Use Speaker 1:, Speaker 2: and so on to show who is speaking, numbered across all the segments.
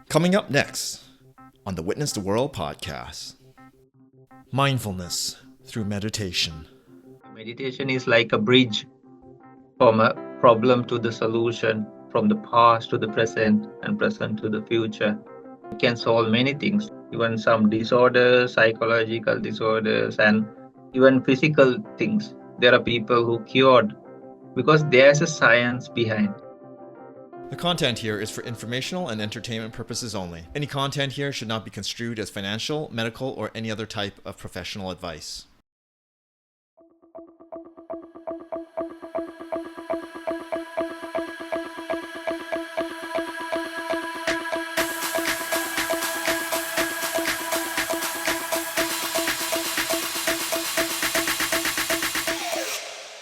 Speaker 1: Coming up next on the Witness the World podcast, mindfulness through meditation.
Speaker 2: Meditation is like a bridge from a problem to the solution, from the past to the present, and present to the future. It can solve many things, even some disorders, psychological disorders, and even physical things. There are people who cured because there's a science behind.
Speaker 1: The content here is for informational and entertainment purposes only. Any content here should not be construed as financial, medical, or any other type of professional advice.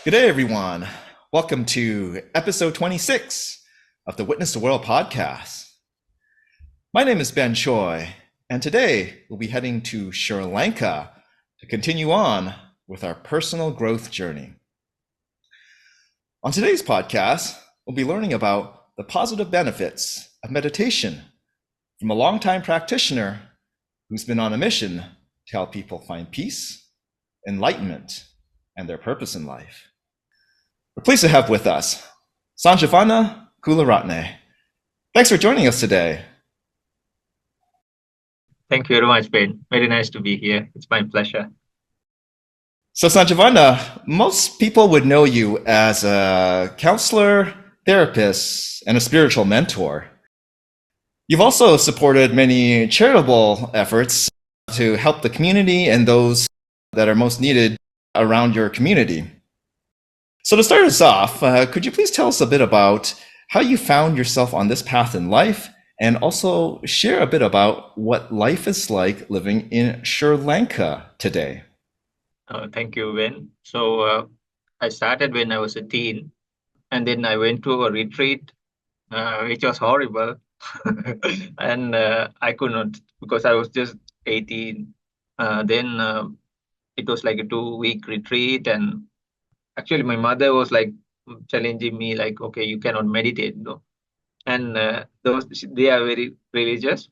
Speaker 1: Good day, everyone. Welcome to episode 26 of the Witness the World podcast. My name is Ben Choi, and today we'll be heading to Sri Lanka to continue on with our personal growth journey. On today's podcast, we'll be learning about the positive benefits of meditation from a longtime practitioner who's been on a mission to help people find peace, enlightenment, and their purpose in life. We're pleased to have with us Sanjivana Kularatne. Thanks for joining us today.
Speaker 2: Thank you very much, Ben. Very nice to be here. It's my pleasure.
Speaker 1: So Sanjivana, most people would know you as a counselor, therapist, and a spiritual mentor. You've also supported many charitable efforts to help the community and those that are most needed around your community. So to start us off, could you please tell us a bit about how you found yourself on this path in life, and also share a bit about what life is like living in Sri Lanka today?
Speaker 2: Thank you, Ben. So I started when I was a teen, and then I went to a retreat, which was horrible. And I could not, because I was just 18. Then it was like a 2-week retreat, and actually my mother was like challenging me, like, okay, you cannot meditate, no. And they are very religious.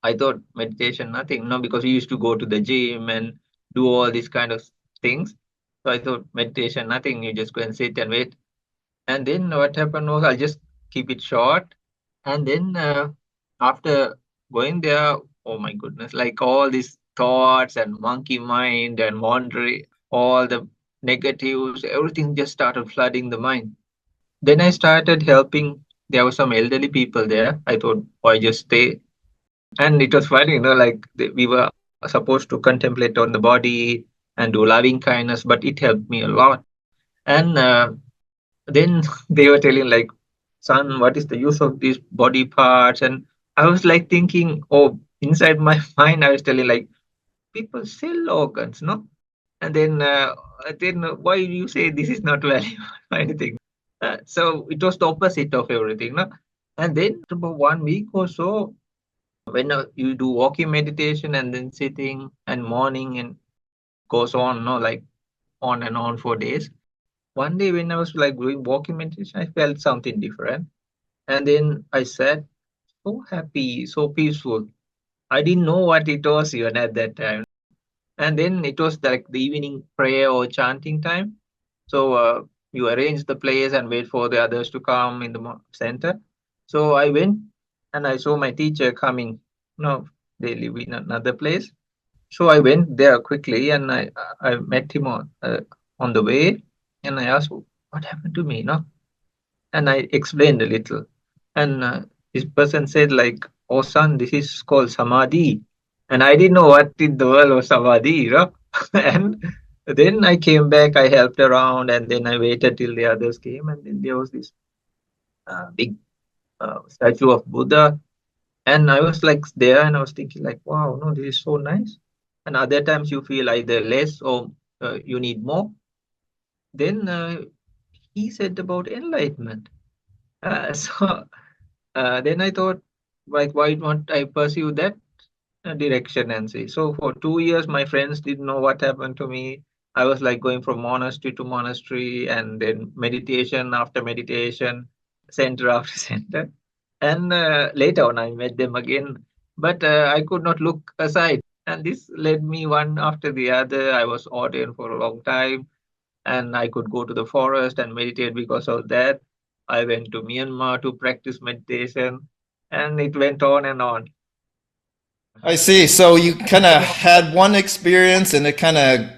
Speaker 2: I thought meditation nothing, no, because we used to go to the gym and do all these kind of things. So I thought meditation nothing, you just go and sit and wait. And then what happened was I'll just keep it short. And then after going there, oh my goodness, like all these thoughts and monkey mind and wandering, all the negatives, everything just started flooding the mind. Then I started helping. There were some elderly people there. I thought, why just stay? And it was funny, like we were supposed to contemplate on the body and do loving kindness, but it helped me a lot. And then they were telling, like, son, what is the use of these body parts? And I was like thinking, oh, inside my mind, I was telling, like, people sell organs, no? And then why you say this is not valuable or anything? So it was the opposite of everything, no? And then about 1 week or so, when you do walking meditation and then sitting and morning and goes on, no, like on and on for days. One day when I was like doing walking meditation, I felt something different. And then I said, so happy, so peaceful. I didn't know what it was even at that time. And then it was like the evening prayer or chanting time. So you arrange the place and wait for the others to come in the center. So I went and I saw my teacher coming. No, they live in another place. So I went there quickly and I met him on the way, and I asked, what happened to me? No, and I explained a little. And this person said, like, oh son, this is called samadhi. And I didn't know what in the world was samadhi. And then I came back, I helped around, and then I waited till the others came, and then there was this big statue of Buddha. And I was like there and I was thinking, like, wow, no, this is so nice. And other times you feel either less or you need more. Then he said about enlightenment. So then I thought, like, why don't I pursue that direction and see? So for 2 years, my friends didn't know what happened to me. I was like going from monastery to monastery and then meditation after meditation, center after center. And later on, I met them again, but I could not look aside. And this led me one after the other. I was ordained for a long time, and I could go to the forest and meditate because of that. I went to Myanmar to practice meditation, and it went on and on.
Speaker 1: I see. So you kind of had one experience and it kind of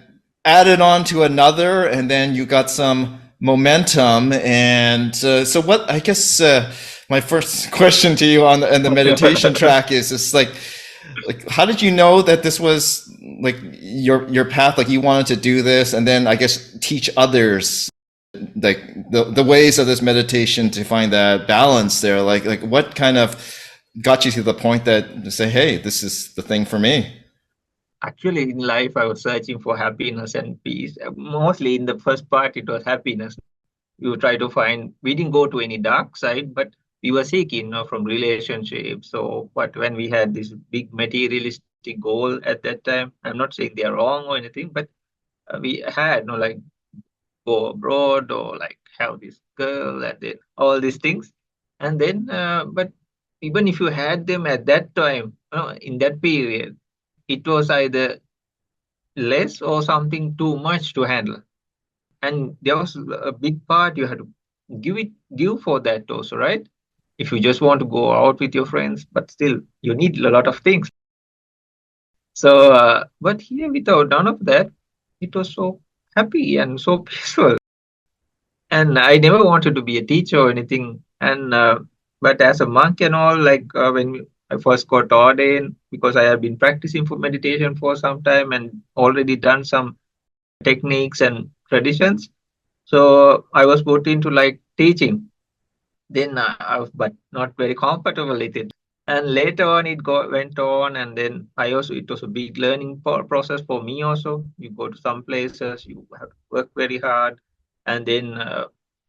Speaker 1: added on to another, and then you got some momentum. And so, what I guess my first question to you on the meditation track is just like how did you know that this was like your path? Like you wanted to do this, and then I guess teach others like the ways of this meditation to find that balance there. Like what kind of got you to the point that to say, hey, this is the thing for me?
Speaker 2: Actually, in life, I was searching for happiness and peace. Mostly in the first part, it was happiness. You try to find, we didn't go to any dark side, but we were seeking, from relationships. So, but when we had this big materialistic goal at that time, I'm not saying they are wrong or anything, but we had, like go abroad or like have this girl and then all these things. And then, but even if you had them at that time, in that period, it was either less or something too much to handle. And there was a big part you had to give for that also, right? If you just want to go out with your friends, but still you need a lot of things. So, but here without none of that, it was so happy and so peaceful. And I never wanted to be a teacher or anything. And but as a monk and all, like when I first got ordained, because I had been practicing for meditation for some time and already done some techniques and traditions. So I was put into like teaching. Then I was, but not very comfortable with it. And later on, went on, and then I also it was a big learning process for me also. You go to some places, you have to work very hard, and then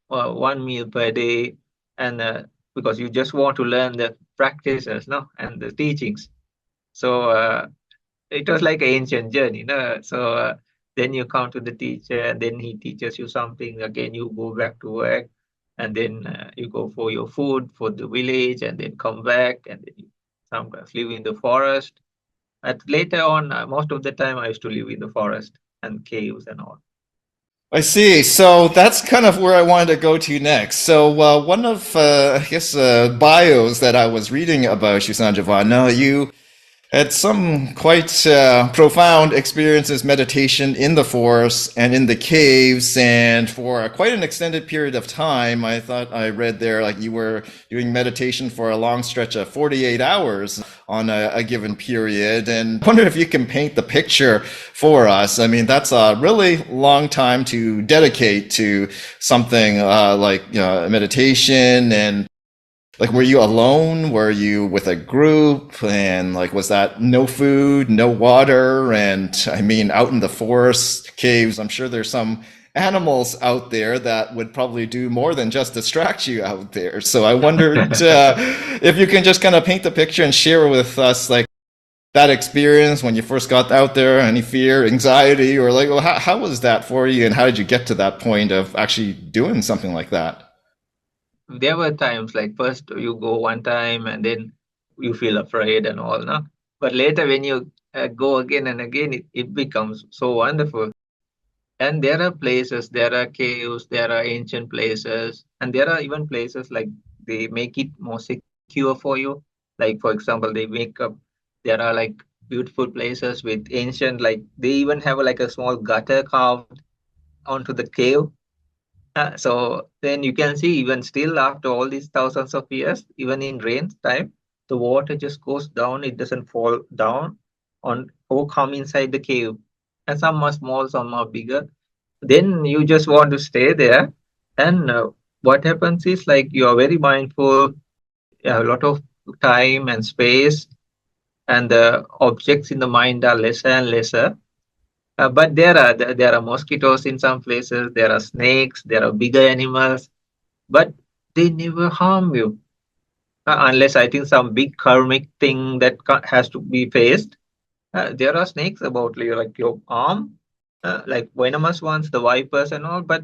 Speaker 2: one meal per day, and because you just want to learn the practices, no, and the teachings. So it was like an ancient journey, no? So then you come to the teacher, and then he teaches you something. Again, you go back to work, and then you go for your food for the village, and then come back, and then you sometimes live in the forest. But later on, most of the time, I used to live in the forest and caves and all.
Speaker 1: I see. So that's kind of where I wanted to go to next. So one of I guess bios that I was reading about you, Sanjivana, you had some quite profound experiences meditation in the forest and in the caves, and for quite an extended period of time. I thought I read there like you were doing meditation for a long stretch of 48 hours on a given period. And I wonder if you can paint the picture for us. I mean, that's a really long time to dedicate to something like meditation. And like, were you alone? Were you with a group? And like, was that no food, no water? And I mean, out in the forest caves, I'm sure there's some animals out there that would probably do more than just distract you out there. So I wondered if you can just kind of paint the picture and share with us like that experience when you first got out there, any fear, anxiety, or like, well, how was that for you? And how did you get to that point of actually doing something like that?
Speaker 2: There were times like first you go one time, and then you feel afraid and all, no? But later when you go again and again, it becomes so wonderful. And there are places, there are caves, there are ancient places, and there are even places like they make it more secure for you. Like, for example, they make up, there are like beautiful places with ancient, like they even have like a small gutter carved onto the cave. So then you can see even still after all these thousands of years, even in rain time, the water just goes down. It doesn't fall down on or come inside the cave. And some are small, some are bigger. Then you just want to stay there. And what happens is like you are very mindful, you have a lot of time and space, and the objects in the mind are lesser and lesser. But there are mosquitoes in some places, there are snakes, there are bigger animals, but they never harm you. Unless I think some big karmic thing that has to be faced. There are snakes about like your arm, like venomous ones, the vipers and all, but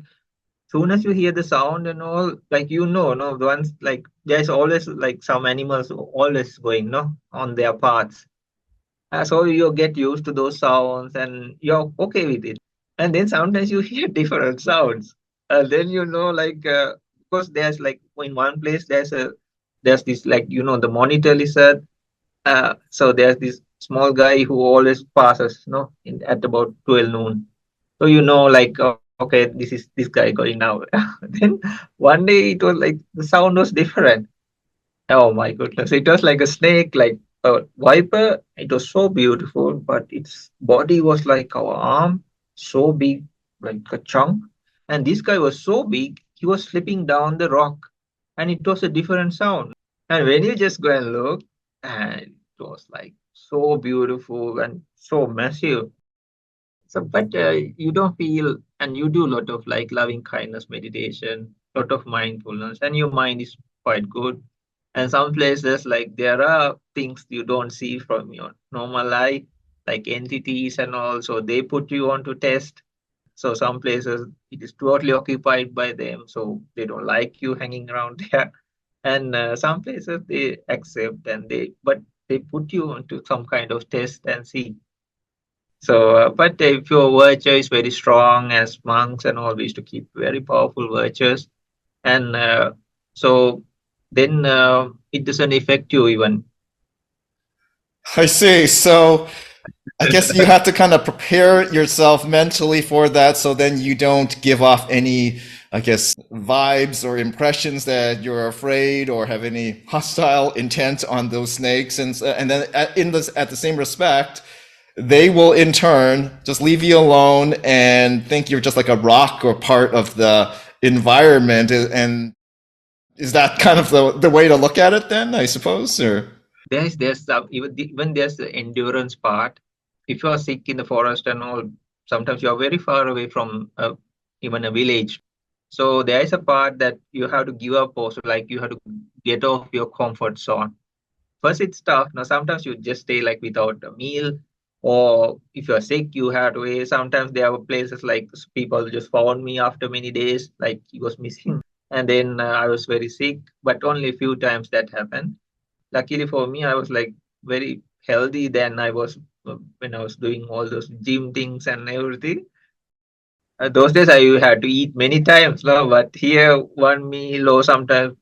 Speaker 2: Soon as you hear the sound and all, like no, the ones like there's always like some animals always going, no, on their paths. So you get used to those sounds and you're okay with it. And then sometimes you hear different sounds. Then like because there's like in one place there's this like the monitor lizard. So there's this small guy who always passes, at about 12 noon. So like okay, this is this guy going now. Then one day it was like the sound was different. Oh my goodness. It was like a snake, like a viper. It was so beautiful, but its body was like our arm, so big, like a chunk. And this guy was so big, he was slipping down the rock, and it was a different sound. And when you just go and look, and it was like so beautiful and so massive. So, but you don't feel, and you do a lot of like loving kindness meditation, lot of mindfulness, and your mind is quite good. And some places, like there are things you don't see from your normal eye, like entities and all. So they put you on to test. So some places it is totally occupied by them, so they don't like you hanging around there. And some places they accept and but they put you onto some kind of test and see. So, but if your virtue is very strong, as monks and all, we used to keep very powerful virtues, and so then it doesn't affect you even.
Speaker 1: I see. So I guess you have to kind of prepare yourself mentally for that so then you don't give off any, I guess, vibes or impressions that you're afraid or have any hostile intent on those snakes. And then at the same respect, they will in turn just leave you alone and think you're just like a rock or part of the environment. And is that kind of the way to look at it then, I suppose? Or
Speaker 2: There's some, even there's the endurance part. If you are sick in the forest and all, sometimes you are very far away from even a village. So there is a part that you have to give up also, like you have to get off your comfort zone. First, it's tough. Now, sometimes you just stay like without a meal, or if you're sick, you have to wait. Sometimes there are places like people just found me after many days, like he was missing, and then I was very sick. But only a few times that happened. Luckily for me, I was like very healthy then. I was when I was doing all those gym things and everything. Those days I had to eat many times, no? But here one meal or sometimes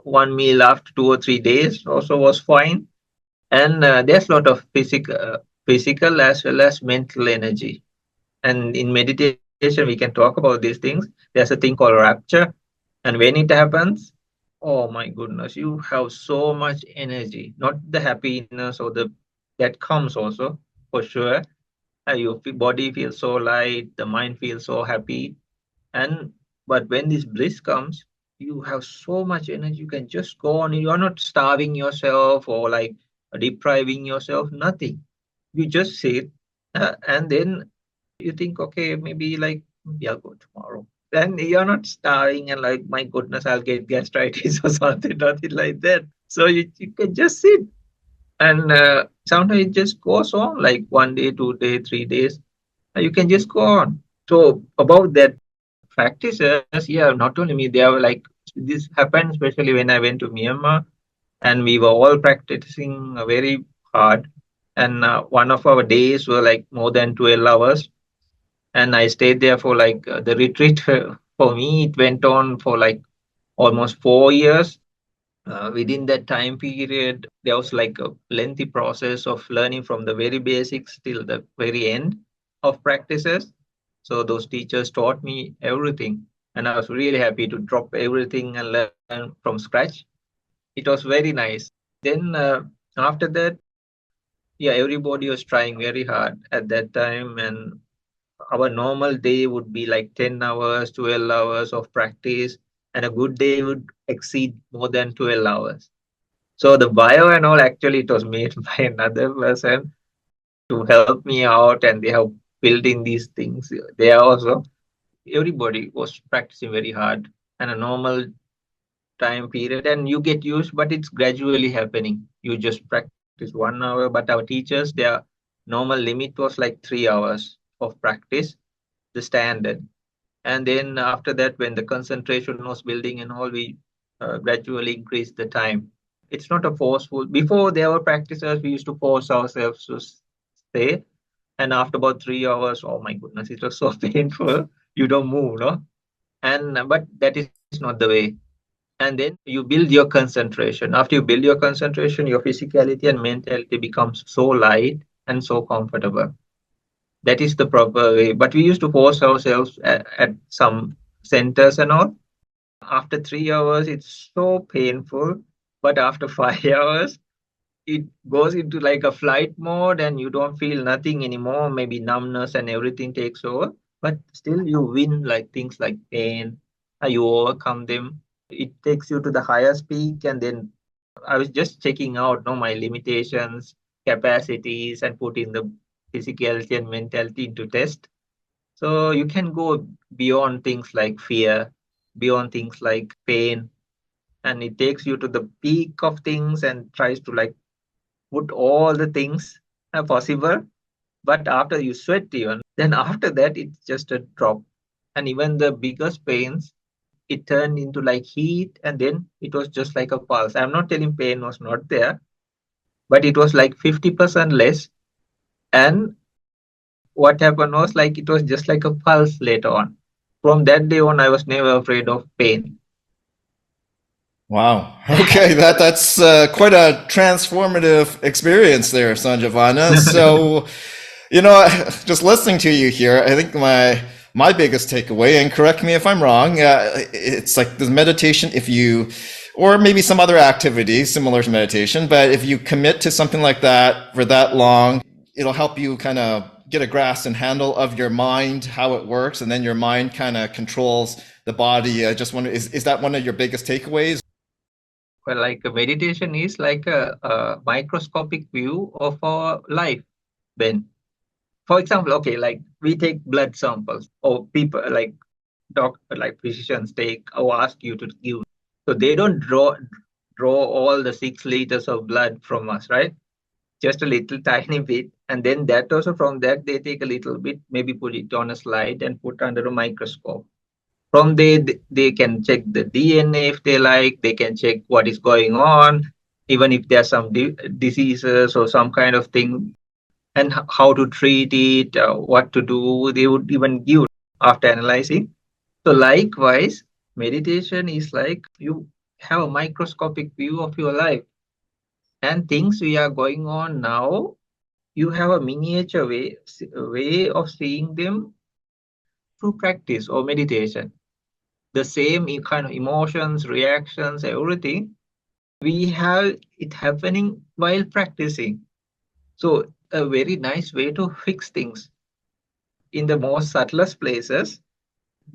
Speaker 2: one meal after 2 or 3 days also was fine. And there's a lot of physical as well as mental energy. And in meditation, we can talk about these things. There's a thing called rapture, and when it happens, oh my goodness, you have so much energy. Not the happiness or the that comes also for sure. Your body feels so light, the mind feels so happy, and but when this bliss comes, you have so much energy. You can just go on. You are not starving yourself or like depriving yourself. Nothing. You just sit, and then you think, okay, maybe like maybe I'll go tomorrow. Then you're not starving and like, my goodness, I'll get gastritis or something, nothing like that. So you can just sit, and sometimes it just goes on like 1 day, 2 day, 3 days. You can just go on. So about that practices, yeah, not only me, they are like this happened especially when I went to Myanmar, and we were all practicing very hard. And one of our days were like more than 12 hours. And I stayed there for like the retreat for me, it went on for like almost 4 years. Within that time period, there was like a lengthy process of learning from the very basics till the very end of practices. So those teachers taught me everything, and I was really happy to drop everything and learn from scratch. It was very nice. Then after that, yeah, everybody was trying very hard at that time, and our normal day would be like 10 hours, 12 hours of practice, and a good day would exceed more than 12 hours. So the bio and all, actually it was made by another person to help me out, and they have built in these things there also. Everybody was practicing very hard and a normal time period, and you get used, but it's gradually happening. You just practice 1 hour, but our teachers, their normal limit was like 3 hours of practice, the standard. And then after that, when the concentration was building and all, we gradually increased the time. It's not a forceful. Before there were practices, we used to force ourselves to stay. And after about 3 hours, oh my goodness, it was so painful. You don't move, no? And but that is not the way. And then you build your concentration. After you build your concentration, your physicality and mentality becomes so light and so comfortable. That is the proper way. But we used to force ourselves at some centers and all. After 3 hours, it's so painful. But after 5 hours, it goes into like a flight mode and you don't feel nothing anymore. Maybe numbness and everything takes over. But still, you win like things like pain. You overcome them. It takes you to the highest peak. And then I was just checking out my limitations, capacities, and putting the physicality and mentality into test. So you can go beyond things like fear, beyond things like pain, and it takes you to the peak of things and tries to like put all the things possible. But after you sweat even, then after that it's just a drop. And even the biggest pains, it turned into like heat, and then it was just like a pulse. I'm not telling pain was not there, but it was like 50% less. And what happened was like it was just like a pulse later on. From that day on, I was never afraid of pain.
Speaker 1: Wow. Okay, that's quite a transformative experience there, Sanjivana. So, just listening to you here, I think my biggest takeaway, and correct me if I'm wrong, it's like the meditation. If you, or maybe some other activity similar to meditation, but if you commit to something like that for that long, it'll help you kind of get a grasp and handle of your mind, how it works, and then your mind kind of controls the body. I just wonder, is that one of your biggest takeaways?
Speaker 2: Well, like a meditation is like a microscopic view of our life. Then, for example, okay, like we take blood samples, or people like doctor, like physicians take or ask you to give. So they don't draw all the 6 liters of blood from us, right? Just a little tiny bit, and then that also from that they take a little bit, maybe put it on a slide and put under a microscope. From there, they can check the DNA if they like. They can check what is going on, even if there's some diseases or some kind of thing, and how to treat it, what to do. They would even give after analyzing. So, likewise, meditation is like you have a microscopic view of your life and things we are going on now. You have a miniature way of seeing them through practice or meditation. The same kind of emotions, reactions, everything, we have it happening while practicing. So, a very nice way to fix things in the most subtlest places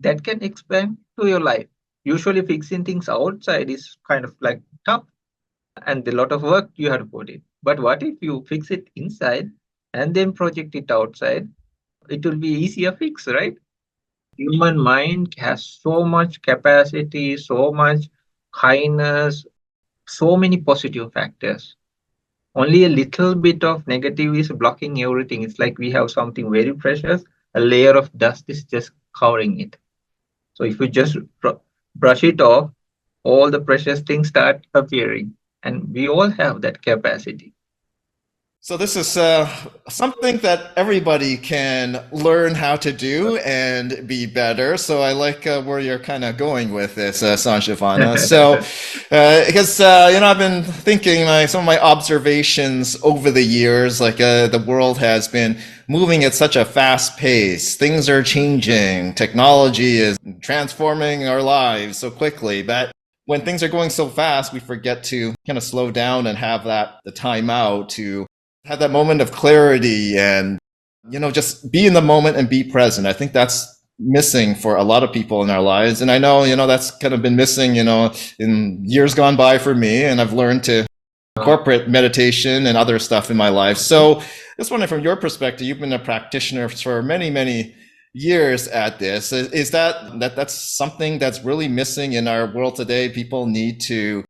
Speaker 2: that can expand to your life. Usually, fixing things outside is kind of like tough and a lot of work you have to put in. But what if you fix it inside and then project it outside? It will be easier fix, right? Human mind has so much capacity, so much kindness, so many positive factors. Only a little bit of negative is blocking everything. It's like we have something very precious, a layer of dust is just covering it. So if you just brush it off, all the precious things start appearing. And we all have that capacity.
Speaker 1: So this is something that everybody can learn how to do and be better. So I like where you're kind of going with this, Sanjivana. So because I've been thinking some of my observations over the years, like the world has been moving at such a fast pace. Things are changing. Technology is transforming our lives so quickly that when things are going so fast, we forget to kind of slow down and have the time out to have that moment of clarity and just be in the moment and be present. I think that's missing for a lot of people in our lives, and I know that's kind of been missing in years gone by for me, and I've learned to incorporate meditation and other stuff in my life. So just wondering, from your perspective, you've been a practitioner for many years at this. Is that's something that's really missing in our world today? People need to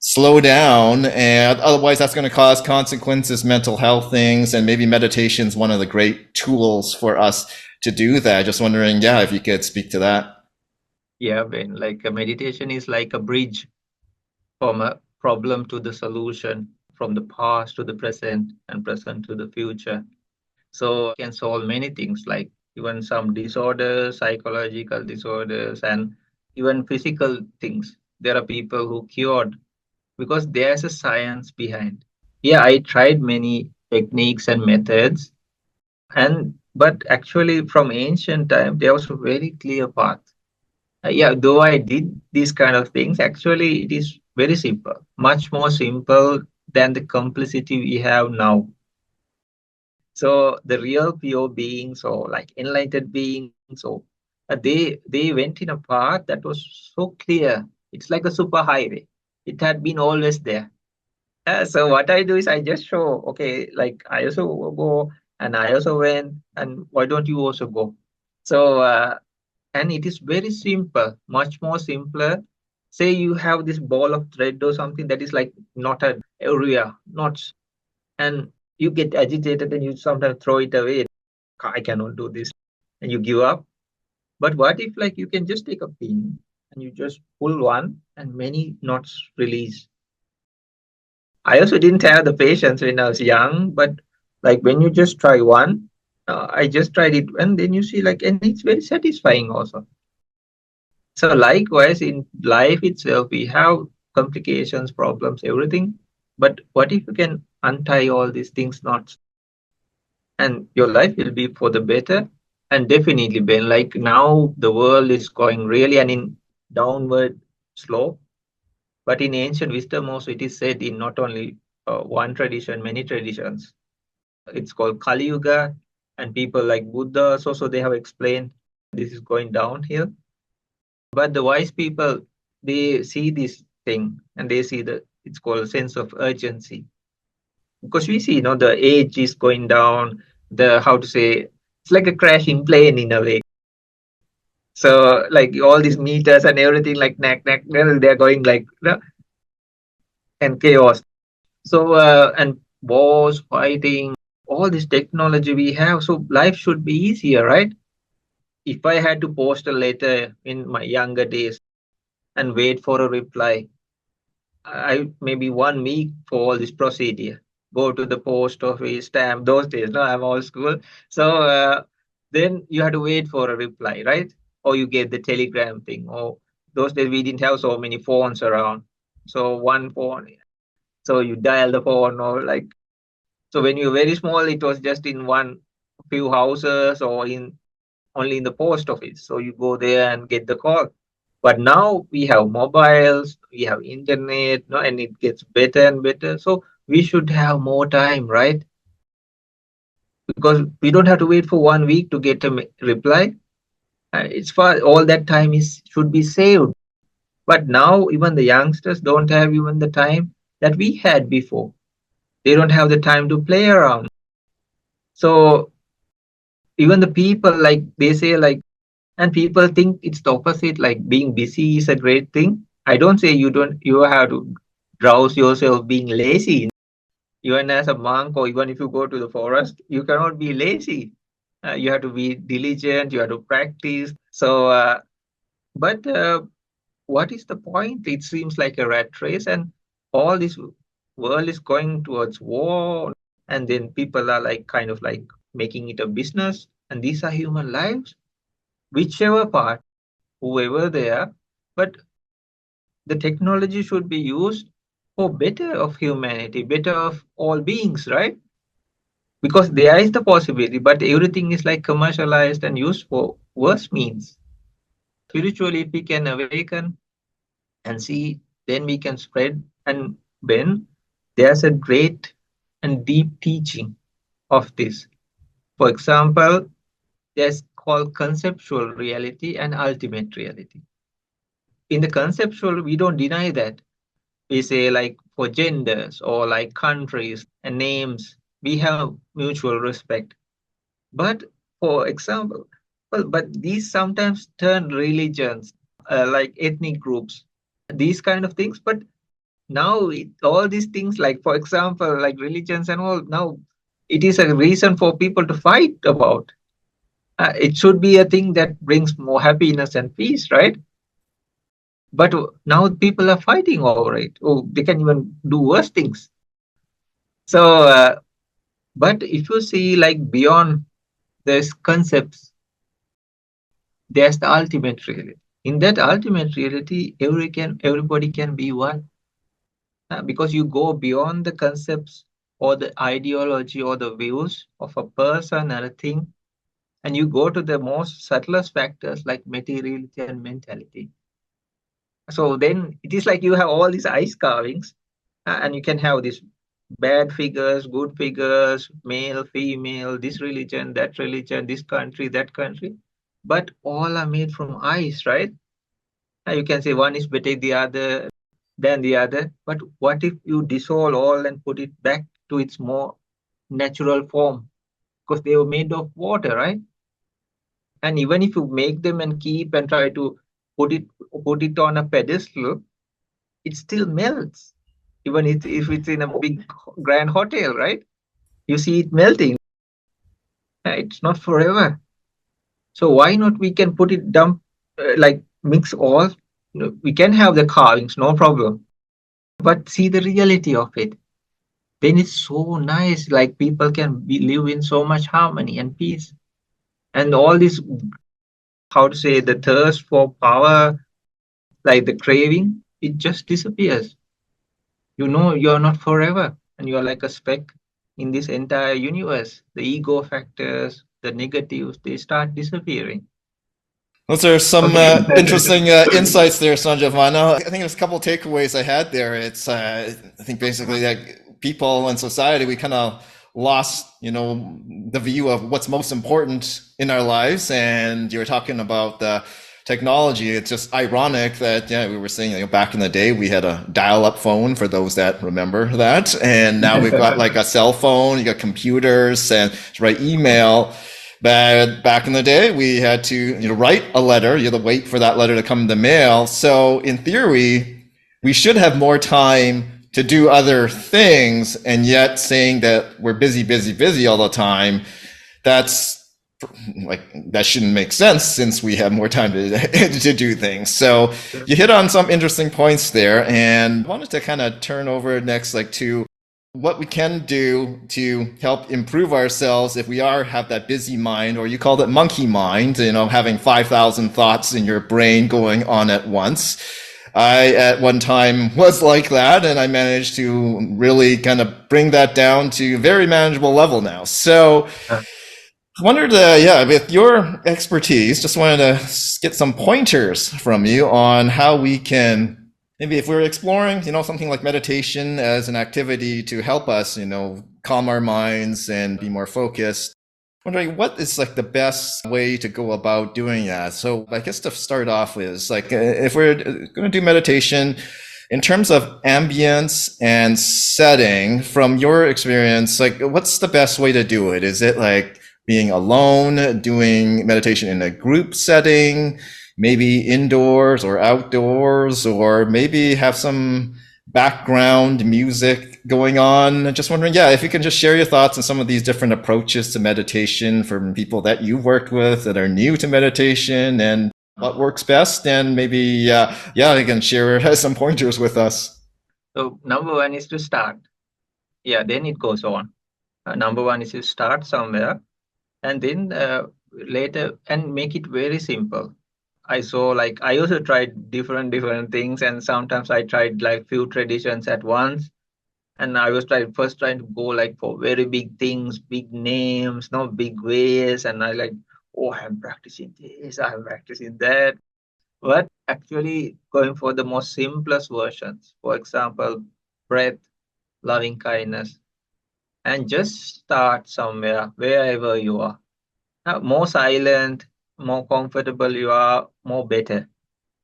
Speaker 1: slow down, and otherwise that's going to cause consequences, mental health things, and maybe meditation is one of the great tools for us to do that. Just wondering, yeah, if you could speak to that.
Speaker 2: Yeah, Ben, like a meditation is like a bridge from a problem to the solution, from the past to the present, and present to the future. So can solve many things like even some disorders, psychological disorders, and even physical things. There are people who cured because there's a science behind. Yeah, I tried many techniques and methods, and but actually from ancient time there was a very clear path. Yeah, though I did these kind of things, actually it is very simple, much more simple than the complexity we have now. So the real pure beings or like enlightened beings, or they went in a path that was so clear. It's like a super highway. It had been always there. So what I do is I just show, okay, like I also go and I also went, and why don't you also go? So and it is very simple, much more simpler. Say you have this ball of thread or something that is like not an area, knots, and you get agitated and you sometimes throw it away. I cannot do this, and you give up. But what if like you can just take a pin and you just pull one and many knots release? I also didn't have the patience when I was young, but like when you just try one, I just tried it, and then you see like, and it's very satisfying also. So likewise in life itself, we have complications, problems, everything. But what if you can untie all these things, knots, and your life will be for the better? And definitely, Ben, like now the world is going really and in downward slope. But in ancient wisdom also, it is said in not only one tradition, many traditions. It's called Kali Yuga, and people like Buddha also they have explained this is going downhill. But the wise people they see this thing and they see the it's called a sense of urgency because we see the age is going down. The how to say it's like a crashing plane in a way. So like all these meters and everything like knack knack they're going like and chaos. So and wars, fighting, all this technology we have. So life should be easier, right? If I had to post a letter in my younger days and wait for a reply, I maybe 1 week for all this procedure. Go to the post office, stamp those days. No, I'm old school. So then you had to wait for a reply, right? Or you get the telegram thing. Or those days we didn't have so many phones around. So one phone. So you dial the phone or like so when you're very small, it was just in one few houses or in only in the post office. So you go there and get the call. But now we have mobiles, we have internet, no, and it gets better and better. So we should have more time, right? Because we don't have to wait for 1 week to get a reply. It's for all that time is should be saved. But now even the youngsters don't have even the time that we had before. They don't have the time to play around. So even the people like they say like and people think it's the opposite like being busy is a great thing. I don't say you have to drowse yourself being lazy. Even as a monk or even if you go to the forest you cannot be lazy. You have to be diligent, you have to practice. So but what is the point? It seems like a rat race, and all this world is going towards war, and then people are like kind of like making it a business, and these are human lives, whichever part, whoever they are. But the technology should be used for better of humanity, better of all beings, right? Because there is the possibility, but everything is like commercialized and used for worse means. Spiritually, if we can awaken and see, then we can spread. And then there's a great and deep teaching of this. For example, there's called conceptual reality and ultimate reality. In the conceptual, we don't deny that. We say like for genders or like countries and names, we have mutual respect. But for example, well, but these sometimes turn religions, like ethnic groups, these kind of things. But now all these things, like for example, like religions and all, now it is a reason for people to fight about. It should be a thing that brings more happiness and peace, right? But now people are fighting over it. Oh, they can even do worse things. So, but if you see like beyond these concepts, there's the ultimate reality. In that ultimate reality, everybody can be one. Because you go beyond the concepts or the ideology or the views of a person or a thing, and you go to the most subtlest factors like materiality and mentality. So then it is like you have all these ice carvings, and you can have these bad figures, good figures, male, female, this religion, this country, that country, but all are made from ice, right? You can say one is better the other than the other, but what if you dissolve all and put it back to its more natural form? Because they were made of water, right? And even if you make them and keep and try to put it put it on a pedestal, it still melts. Even if it's in a big grand hotel, right? You see it melting. It's not forever. So why not we can put it dump like mix all. We can have the carvings, no problem. But see the reality of it. Then it's so nice. Like people can live in so much harmony and peace. And all this, how to say, the thirst for power, like the craving, it just disappears. You know you're not forever and you're like a speck in this entire universe. The ego factors, the negatives, they start disappearing.
Speaker 1: Those are some
Speaker 2: Okay.
Speaker 1: interesting insights there, Sanjivana. I think there's a couple takeaways I had there. It's, I think basically that people and society, we kind of lost, the view of what's most important in our lives. And you were talking about the technology. It's just ironic that, yeah, we were saying, back in the day, we had a dial-up phone for those that remember that. And now we've got like a cell phone, you got computers and to write email. But back in the day, we had to write a letter. You had to wait for that letter to come in the mail. So in theory, we should have more time to do other things. And yet saying that we're busy, busy, busy all the time, that's like, that shouldn't make sense since we have more time to do things. So you hit on some interesting points there. And I wanted to kind of turn over next, like to what we can do to help improve ourselves if we have that busy mind, or you called it monkey mind, having 5,000 thoughts in your brain going on at once. I at one time was like that, and I managed to really kind of bring that down to a very manageable level now. So I wondered, with your expertise, just wanted to get some pointers from you on how we can, maybe if we're exploring, something like meditation as an activity to help us, calm our minds and be more focused. Wondering what is like the best way to go about doing that. So I guess to start off with is like, if we're going to do meditation in terms of ambience and setting, from your experience, like what's the best way to do it? Is it like being alone, doing meditation in a group setting, maybe indoors or outdoors, or maybe have some background music going on? Just wondering, if you can just share your thoughts on some of these different approaches to meditation from people that you've worked with that are new to meditation, and what works best, and maybe, you can share some pointers with us.
Speaker 2: So number one is to start. Yeah, then it goes on. Number one is to start somewhere and then later and make it very simple. I saw like I also tried different things, and sometimes I tried like few traditions at once. And I was trying to go like for very big things, big names, no big ways, and I like, oh, I'm practicing this, I'm practicing that. But actually going for the most simplest versions, for example, breath, loving kindness, and just start somewhere, wherever you are. More silent, more comfortable you are, more better.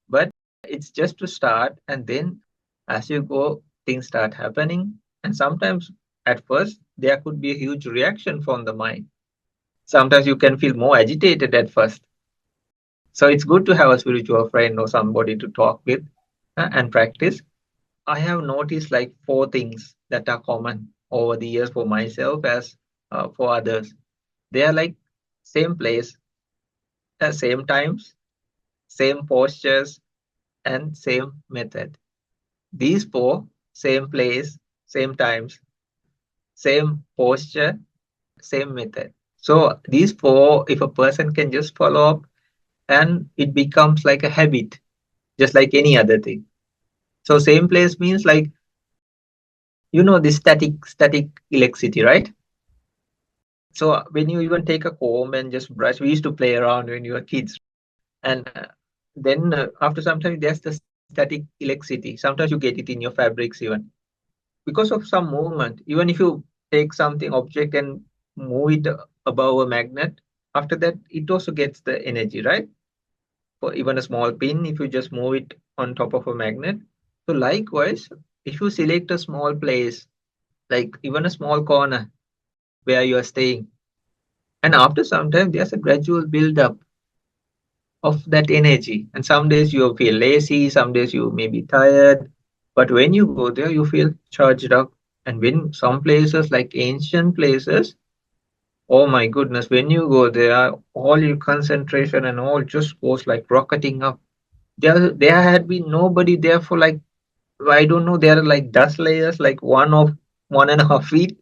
Speaker 2: But it's just to start, and then as you go, things start happening. And sometimes at first, there could be a huge reaction from the mind. Sometimes you can feel more agitated at first. So it's good to have a spiritual friend or somebody to talk with and practice. I have noticed like four things that are common over the years for myself as for others. They are like same place, same times, same postures, and same method. These four, same place, same times, same posture, same method. So these four, if a person can just follow up, and it becomes like a habit, just like any other thing. So same place means like, the static electricity, right? So when you even take a comb and just brush, we used to play around when you were kids, and then after some time there's the static electricity. Sometimes you get it in your fabrics even because of some movement. Even if you take something object and move it above a magnet, after that it also gets the energy, right? For even a small pin, if you just move it on top of a magnet. So likewise, if you select a small place, like even a small corner where you are staying, and after some time there's a gradual build up of that energy. And some days you feel lazy, some days you may be tired, but when you go there, you feel charged up. And when some places, like ancient places, oh my goodness, when you go there, all your concentration and all just goes like rocketing up. There had been nobody there for like, I don't know, there are like dust layers, like 1.5 feet.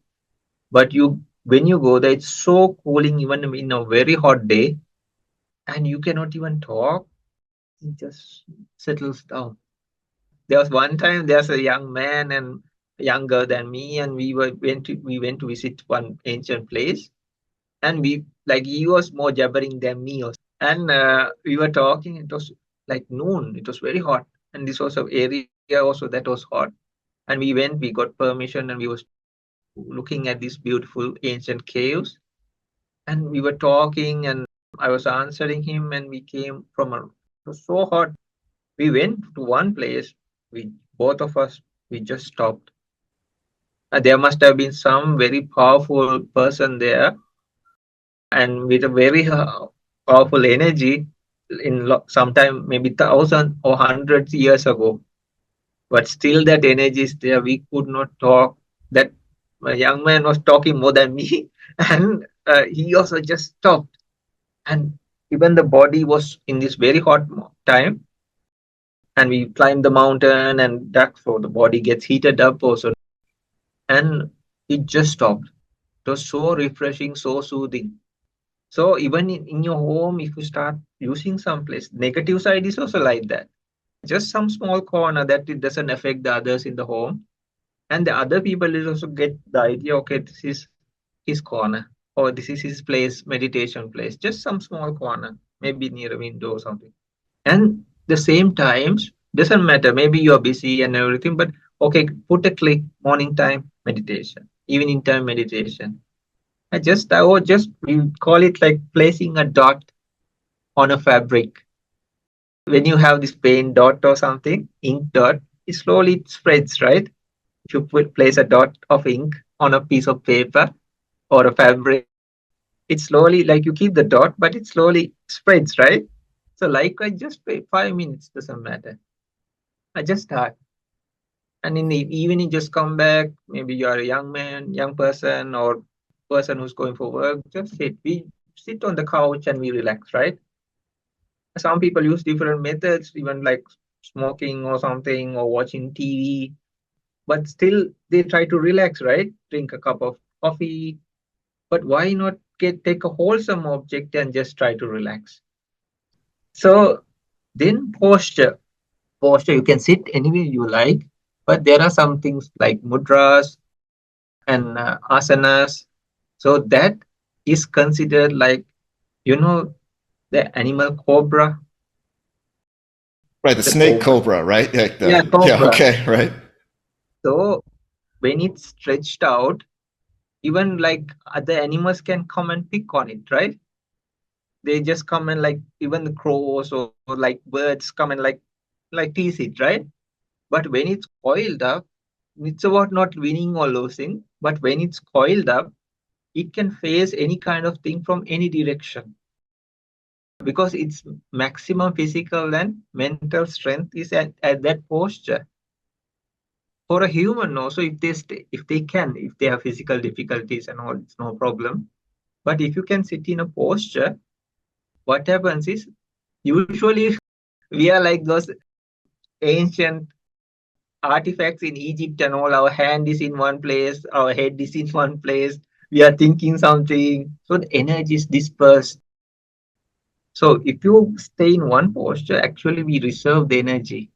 Speaker 2: But when you go there, it's so cooling, even in a very hot day, and you cannot even talk. It just settles down. There was one time there's a young man and younger than me, and we went to visit one ancient place, and we like he was more jabbering than me also. And we were talking. It was like noon. It was very hot, and this was an area also that was hot. And we got permission, and we was looking at these beautiful ancient caves, and we were talking, and I was answering him, and we came from a. It was so hot. We went to one place. We both of us we just stopped. There must have been some very powerful person there, and with a very powerful energy sometime maybe 1,000 or 100 years ago. But still, that energy is there. We could not talk. That my young man was talking more than me, and he also just stopped. And even the body was in this very hot time, and we climbed the mountain, and that so the body gets heated up also, and it just stopped. It was so refreshing, so soothing. So even in your home, if you start using some place, negative side is also like that. Just some small corner that it doesn't affect the others in the home, and the other people will also get the idea. Okay, this is his corner, or this is his place, meditation place. Just some small corner, maybe near a window or something. And the same times doesn't matter. Maybe you're busy and everything, but okay, put a click morning time meditation, evening time meditation. I just we call it like placing a dot on a fabric. When you have this paint dot or something, ink dot, it slowly spreads, right? If you place a dot of ink on a piece of paper or a fabric, it slowly, like you keep the dot, but it slowly spreads, right? So likewise, just wait 5 minutes, doesn't matter. I just start. And in the evening, just come back. Maybe you are a young man, young person, or person who's going for work. Just sit. We sit on the couch and we relax, right? Some people use different methods, even like smoking or something, or watching TV. But still, they try to relax, right? Drink a cup of coffee. But why not take a wholesome object and just try to relax? So then posture, you can sit anywhere you like, but there are some things like mudras and asanas. So that is considered like, you know, the animal cobra,
Speaker 1: Right, the
Speaker 2: the
Speaker 1: snake
Speaker 2: cobra.
Speaker 1: cobra, right? Like
Speaker 2: Yeah,
Speaker 1: yeah,
Speaker 2: cobra.
Speaker 1: okay, right.
Speaker 2: So when it's stretched out, even like other animals can come and pick on it, right? They just come and like even the crows or like birds come and like tease it, right? But when it's coiled up, it's about not winning or losing. But when it's coiled up, it can face any kind of thing from any direction because its maximum physical and mental strength is at that posture. For a human also, if they can, if they have physical difficulties and all, it's no problem. But if you can sit in a posture, what happens is usually we are like those ancient artifacts in Egypt and all. Our hand is in one place, our head is in one place. We are thinking something, so the energy is dispersed. So if you stay in one posture, actually we reserve the energy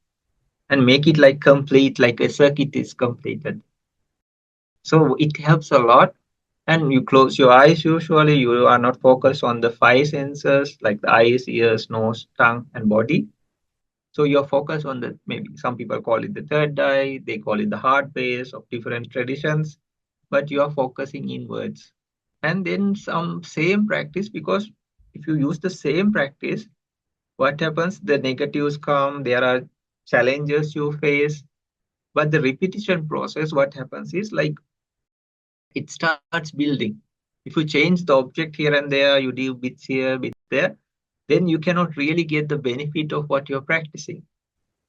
Speaker 2: and make it like complete, like a circuit is completed. So it helps a lot. And you close your eyes, usually you are not focused on the five senses like the eyes, ears, nose, tongue, and body. So you're focused on the, maybe some people call it the third eye, they call it the heart base of different traditions, but you are focusing inwards. And then some same practice, because if you use the same practice, what happens? The negatives come, there are challenges you face, but the repetition process, what happens is like it starts building. If you change the object here and there, you do bits here, bits there, then you cannot really get the benefit of what you're practicing.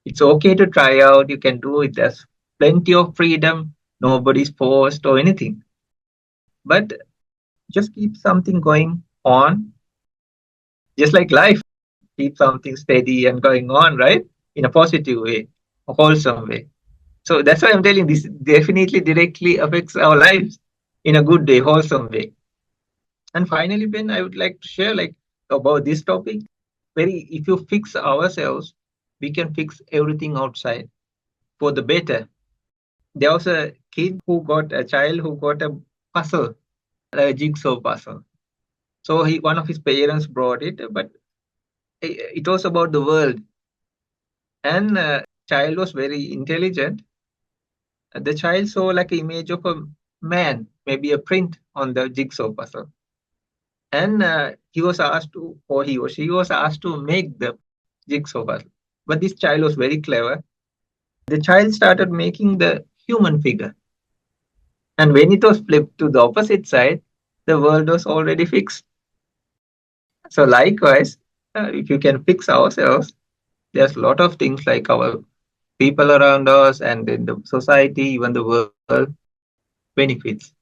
Speaker 2: It's okay to try out, you can do it. There's plenty of freedom, nobody's forced or anything. But just keep something going on, just like life. Keep something steady and going on, right? In a positive way, a wholesome way. So that's why I'm telling this definitely directly affects our lives in a good way, wholesome way. And finally, Ben, I would like to share like about this topic. Very, if you fix ourselves, we can fix everything outside for the better. There was a child who got a puzzle, a jigsaw puzzle. So one of his parents brought it, but it was about the world. And child was very intelligent. The child saw like an image of a man, maybe a print on the jigsaw puzzle. And he was asked to, or he or she was asked to make the jigsaw puzzle. But this child was very clever. The child started making the human figure. And when it was flipped to the opposite side, the world was already fixed. So likewise, if you can fix ourselves, there's a lot of things like our people around us and in the society, even the world benefits.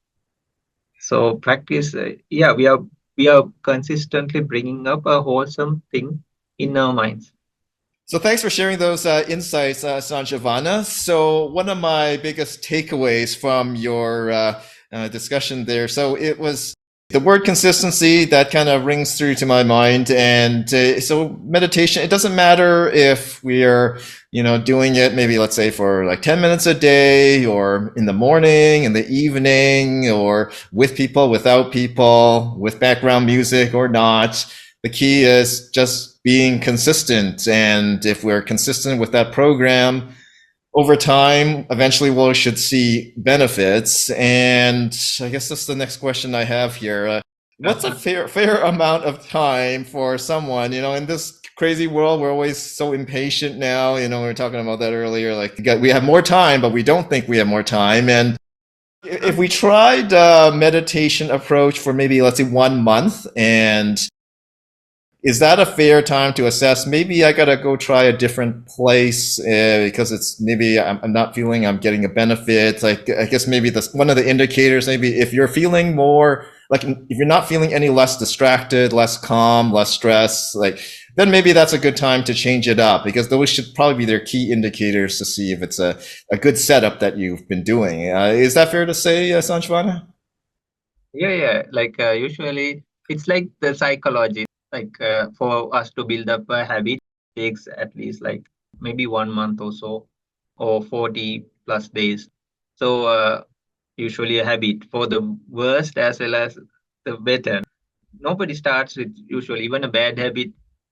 Speaker 2: So practice, yeah, we are consistently bringing up a wholesome thing in our minds.
Speaker 1: So thanks for sharing those insights, Sanjivana. So one of my biggest takeaways from your discussion there, so it was the word consistency that kind of rings through to my mind. And so meditation, it doesn't matter if we are, doing it maybe let's say for like 10 minutes a day or in the morning, in the evening, or with people, without people, with background music or not. The key is just being consistent. And if we're consistent with that program, over time, eventually we should see benefits. And I guess that's the next question I have here. What's a fair amount of time for someone, in this crazy world? We're always so impatient now. We were talking about that earlier. Like we have more time, but we don't think we have more time. And if we tried a meditation approach for maybe, let's say, 1 month, and is that a fair time to assess? Maybe I gotta go try a different place because it's maybe I'm not feeling I'm getting a benefit. Like I guess maybe one of the indicators. Maybe if you're feeling more like if you're not feeling any less distracted, less calm, less stress, like then maybe that's a good time to change it up because those should probably be their key indicators to see if it's a good setup that you've been doing. Is that fair to say, Sanjivana?
Speaker 2: Yeah. Like usually, it's like the psychology. Like for us to build up a habit takes at least like maybe 1 month or so, or 40 plus days. So usually a habit for the worst as well as the better. Nobody starts with usually even a bad habit.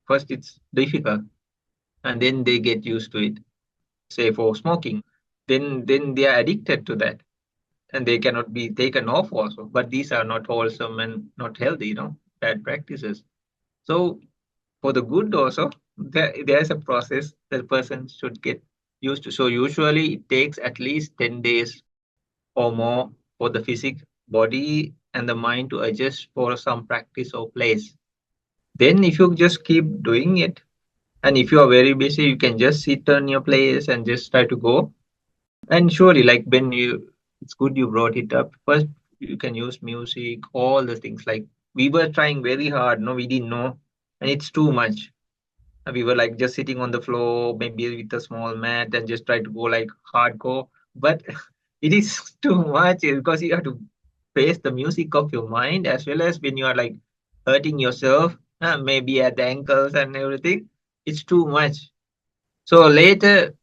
Speaker 2: First, it's difficult, and then they get used to it. Say for smoking, then they are addicted to that, and they cannot be taken off also. But these are not wholesome and not healthy, bad practices. So for the good also, there's a process that the person should get used to. So usually it takes at least 10 days or more for the physic body and the mind to adjust for some practice or place. Then if you just keep doing it, and if you are very busy, you can just sit on your place and just try to go. And surely, like when it's good you brought it up. First, you can use music, all the things. Like we were trying very hard. No, we didn't know. and it's too much. We were like just sitting on the floor, maybe with a small mat, and just try to go like hardcore. But it is too much because you have to face the music of your mind as well as when you are like hurting yourself, maybe at the ankles and everything. It's too much. So later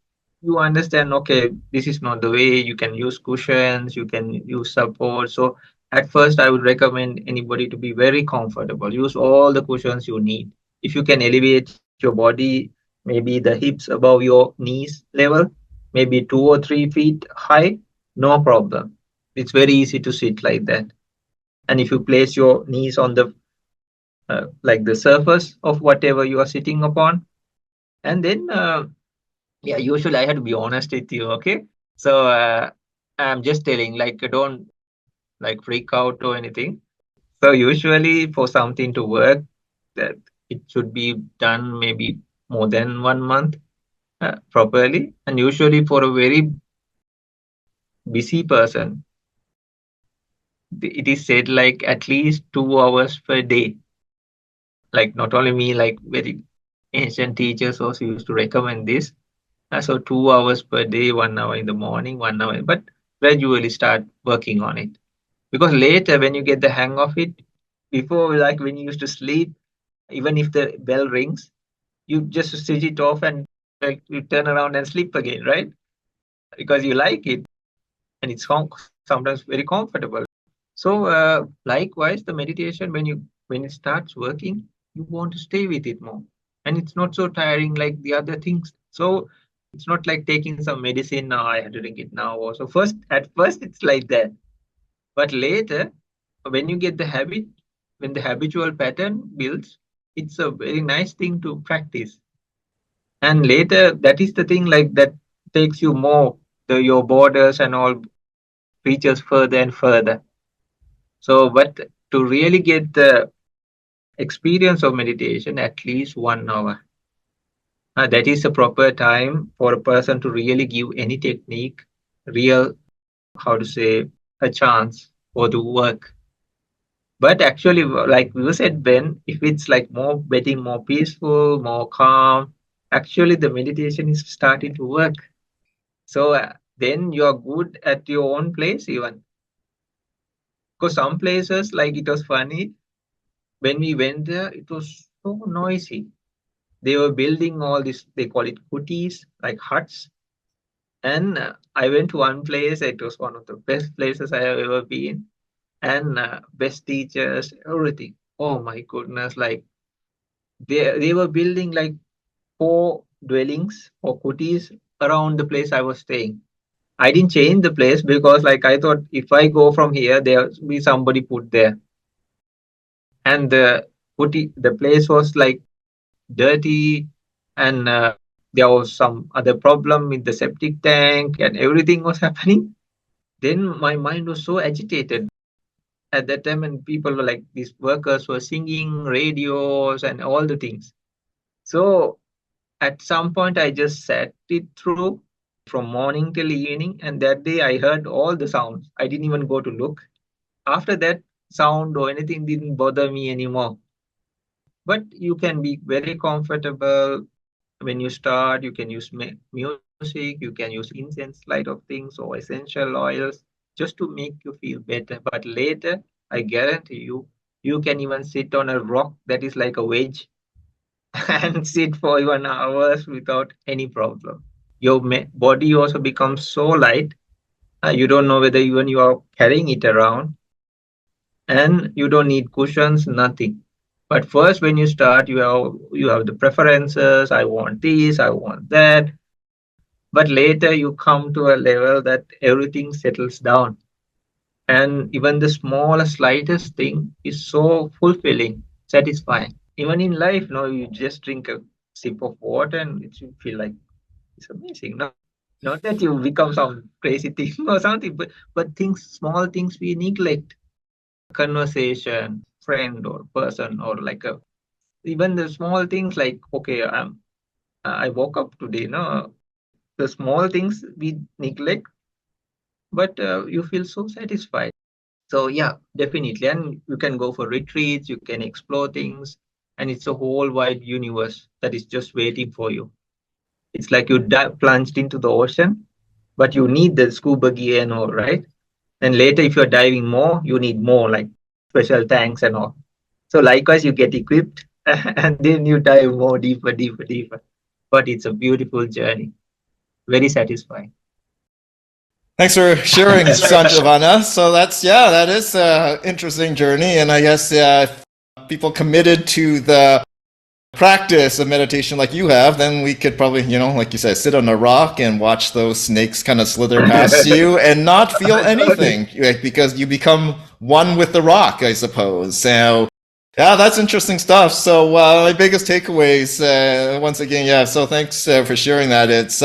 Speaker 2: you understand, okay, this is not the way. You can use cushions, you can use support. So at first, I would recommend anybody to be very comfortable. Use all the cushions you need. If you can elevate your body, maybe the hips above your knees level, maybe 2 or 3 feet high, no problem. It's very easy to sit like that. And if you place your knees on the like the surface of whatever you are sitting upon, and then yeah, usually I have to be honest with you, okay? So I'm just telling, like, don't like freak out or anything. So usually for something to work, that it should be done maybe more than 1 month properly. And usually for a very busy person, it is said like at least 2 hours per day. Like not only me, like very ancient teachers also used to recommend this. So 2 hours per day, 1 hour in the morning, 1 hour, but gradually start working on it. Because later, when you get the hang of it, before like when you used to sleep, even if the bell rings, you just switch it off and like you turn around and sleep again, right? Because you like it and it's sometimes very comfortable. So likewise, the meditation when it starts working, you want to stay with it more, and it's not so tiring like the other things. So it's not like taking some medicine now. I have to drink it now. Also, at first it's like that, but later when you get the habit, when the habitual pattern builds, it's a very nice thing to practice. And later, that is the thing like that takes you more your borders and all reaches further and further. So, but to really get the experience of meditation, at least 1 hour. That is a proper time for a person to really give any technique real, how to say, a chance for to work. But actually, like you said, Ben, if it's like more getting more peaceful, more calm, actually the meditation is starting to work. So then you're good at your own place even. Because some places, like it was funny, when we went there, it was so noisy. They were building all this, they call it kutis, like huts. And I went to one place, it was one of the best places I have ever been. And best teachers, everything. Oh my goodness, like they were building like 4 dwellings or kutis around the place I was staying. I didn't change the place because like I thought if I go from here, there'll be somebody put there. And the place was like dirty, and there was some other problem with the septic tank and everything was happening. Then my mind was so agitated at that time, and people were like these workers were singing radios and all the things. So at some point I just sat it through from morning till evening, and that day I heard all the sounds. I didn't even go to look. After that, sound or anything didn't bother me anymore. But you can be very comfortable when you start. You can use music, you can use incense light of things or essential oils just to make you feel better. But later, I guarantee you, you can even sit on a rock that is like a wedge and sit for even hours without any problem. Your body also becomes so light, you don't know whether even you are carrying it around, and you don't need cushions, nothing. But first, when you start, you have the preferences. I want this, I want that. But later, you come to a level that everything settles down, and even the smallest, slightest thing is so fulfilling, satisfying. Even in life, no, you just drink a sip of water and you feel like it's amazing. No, not that you become some crazy thing or something, but things, small things we neglect. Conversation, friend or person, or like a even the small things like okay, I woke up today. No, the small things we neglect, but you feel so satisfied. So yeah, definitely, and you can go for retreats. You can explore things. and it's a whole wide universe that is just waiting for you. It's like you plunged into the ocean, but you need the scuba gear and all, right? And later, if you're diving more, you need more like special tanks and all. So likewise, you get equipped and then you dive more deeper, deeper, deeper. But it's a beautiful journey, very satisfying.
Speaker 1: Thanks for sharing, Sanjivana. So that is an interesting journey. And I guess, if people committed to the practice of meditation like you have, then we could probably, like you said, sit on a rock and watch those snakes kind of slither past you and not feel anything, like, because you become one with the rock, I suppose. So, yeah, that's interesting stuff. So, my biggest takeaways, once again, yeah. So, thanks for sharing that. It's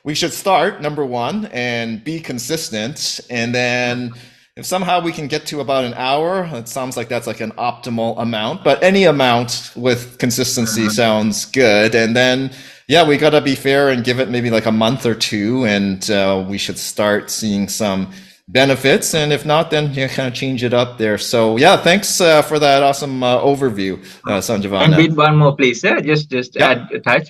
Speaker 1: we should start number one and be consistent, and then if somehow we can get to about an hour, it sounds like that's like an optimal amount, but any amount with consistency sounds good. And then, yeah, we got to be fair and give it maybe like a month or two, and we should start seeing some benefits. And if not, then kind of change it up there. So, yeah, thanks for that awesome overview,
Speaker 2: And
Speaker 1: Sanjivana.
Speaker 2: with one more, please, sir. Just
Speaker 1: Yeah.
Speaker 2: add a touch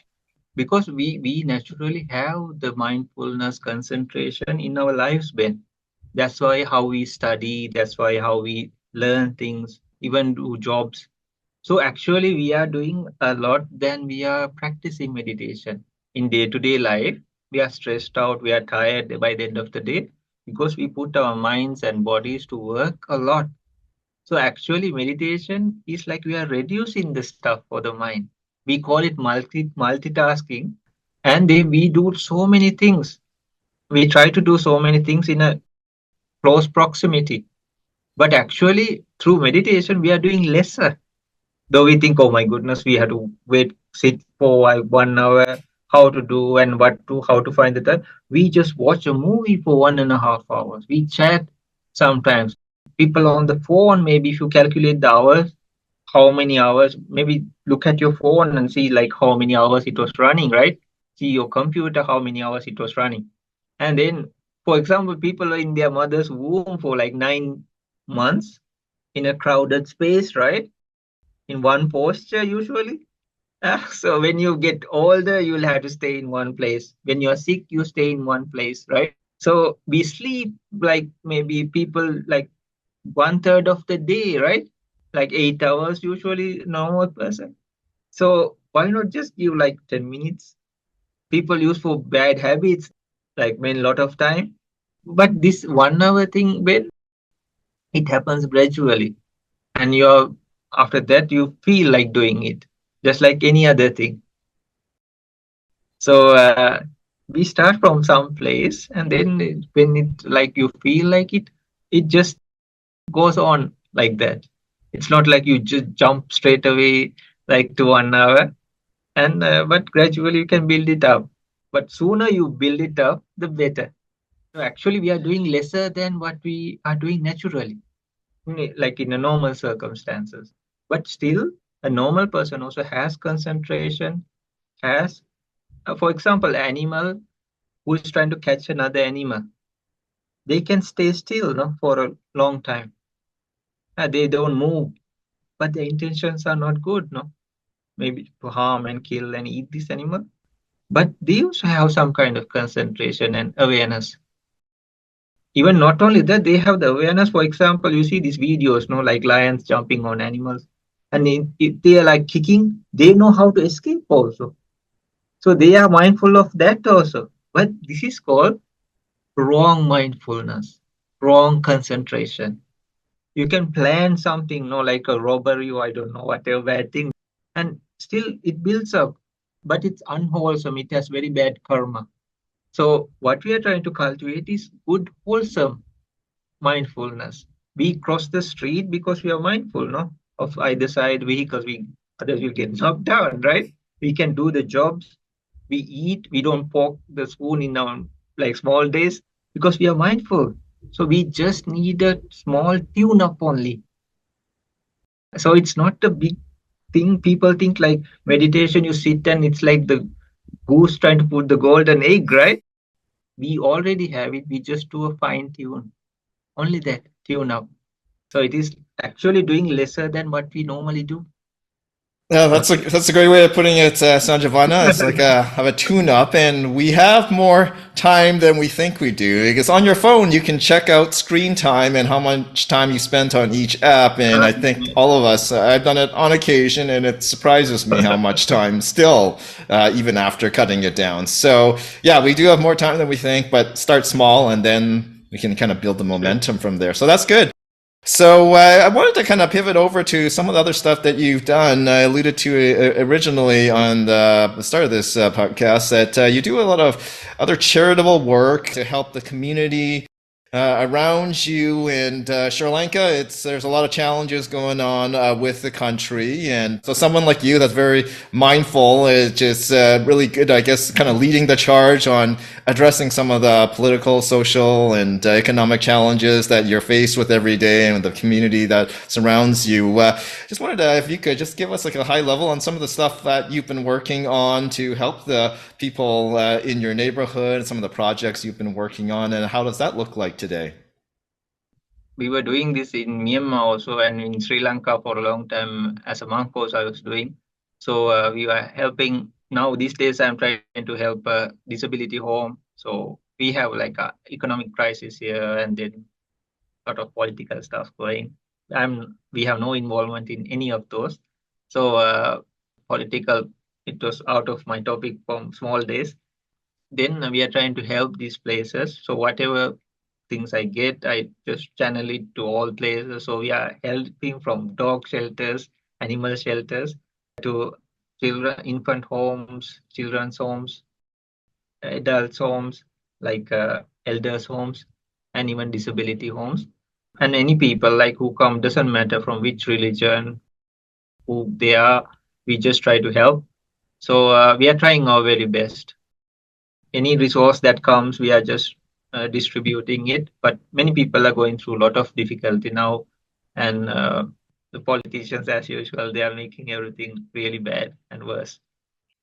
Speaker 2: because we naturally have the mindfulness concentration in our lives, Ben. That's why how we study. That's why how we learn things, even do jobs. So actually, we are doing a lot than we are practicing meditation in day-to-day life. We are stressed out. We are tired by the end of the day because we put our minds and bodies to work a lot. So actually, meditation is like we are reducing the stuff for the mind. We call it multitasking, and then we do so many things. We try to do so many things in a close proximity, but actually, through meditation, we are doing lesser. Though we think, oh my goodness, we have to sit for like 1 hour, how to do and what to, how to find the time. We just watch a movie for 1.5 hours. We chat sometimes. People on the phone, maybe if you calculate the hours, how many hours, maybe look at your phone and see like how many hours it was running, right? See your computer, how many hours it was running. And then, for example, people are in their mother's womb for like 9 months in a crowded space, right? In one posture usually. So when you get older, you'll have to stay in one place. When you're sick, you stay in one place, right? So we sleep like maybe people like 1/3 of the day, right? Like 8 hours usually normal person. So why not just give like 10 minutes? People use for bad habits, like mean a lot of time. But this 1 hour thing, when it happens gradually, and you're after that you feel like doing it, just like any other thing. So we start from some place, and then when it like you feel like it just goes on like that. It's not like you just jump straight away like to 1 hour, and but gradually you can build it up. But sooner you build it up, the better. So actually, we are doing lesser than what we are doing naturally, like in a normal circumstances. But still, a normal person also has concentration, has, for example, animal who is trying to catch another animal, they can stay still, no, for a long time. They don't move, but their intentions are not good, no, maybe to harm and kill and eat this animal. But they also have some kind of concentration and awareness. Even not only that, they have the awareness. For example, you see these videos, no, like lions jumping on animals, and if they are like kicking, they know how to escape also. So they are mindful of that also. But this is called wrong mindfulness, wrong concentration. You can plan something, no, like a robbery or I don't know, whatever bad thing, and still it builds up, but it's unwholesome. It has very bad karma. So what we are trying to cultivate is good, wholesome mindfulness. We cross the street because we are mindful, no, of either side vehicles. We others will get knocked down, right? We can do the jobs. We eat. We don't poke the spoon in our like small days because we are mindful. So we just need a small tune up only. So it's not a big thing. People think like meditation, you sit and it's like the goose trying to put the golden egg, right? We already have it. We just do a fine tune. Only that tune up. So it is actually doing lesser than what we normally do.
Speaker 1: Yeah, that's a great way of putting it, Sanjivana. It's like have a tune-up, and we have more time than we think we do. Because on your phone, you can check out screen time and how much time you spent on each app. And I think all of us, I've done it on occasion, and it surprises me how much time still, even after cutting it down. So yeah, we do have more time than we think, but start small, and then we can kind of build the
Speaker 2: Sure.
Speaker 1: momentum from there. So that's good. So I wanted to kind of pivot over to some of the other stuff that you've done. I alluded to originally on the start of this podcast that you do a lot of other charitable work to help the community around you. And Sri Lanka, it's there's a lot of challenges going on with the country, and so someone like you that's very mindful is just really good, I guess, kind of leading the charge on addressing some of the political, social, and economic challenges that you're faced with every day and the community that surrounds you. Just wanted to, if you could just give us like a high level on some of the stuff that you've been working on to help the people in your neighborhood, some of the projects you've been working on, and how does that look like today?
Speaker 2: We were doing this in Myanmar also and in Sri Lanka for a long time as a monk course I was doing. So we were helping. Now these days I'm trying to help disability home. So we have like a economic crisis here and then a lot of political stuff going. We have no involvement in any of those. So political, it was out of my topic from small days. Then we are trying to help these places. So whatever things I get, I just channel it to all places. So we are helping from dog shelters, animal shelters, to children, infant homes, children's homes, adults homes, like elders homes, and even disability homes. And any people like who come, doesn't matter from which religion, who they are, we just try to help. So we are trying our very best. Any resource that comes, we are just distributing it. But many people are going through a lot of difficulty now, and the politicians, as usual, they are making everything really bad and worse.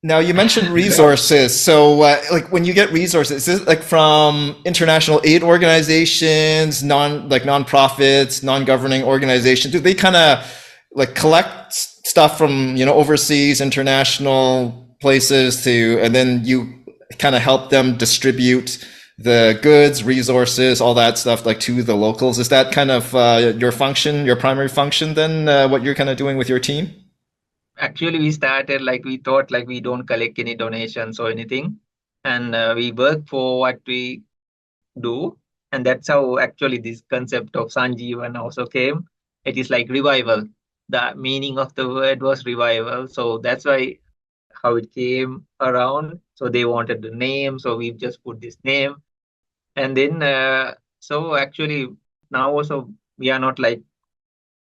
Speaker 1: Now you mentioned resources. So, like when you get resources, is it like from international aid organizations, like nonprofits, non-governing organizations? Do they kind of like collect stuff from overseas, international places to, and then you kind of help them distribute the goods, resources, all that stuff like to the locals? Is that kind of your function, your primary function? Then what you're kind of doing with your team?
Speaker 2: Actually, we started like we thought like we don't collect any donations or anything, and we work for what we do, and that's how actually this concept of Sanjeevan also came. It is like revival. The meaning of the word was revival, so that's why how it came around. So they wanted the name, so we just put this name, and then so actually now also we are not like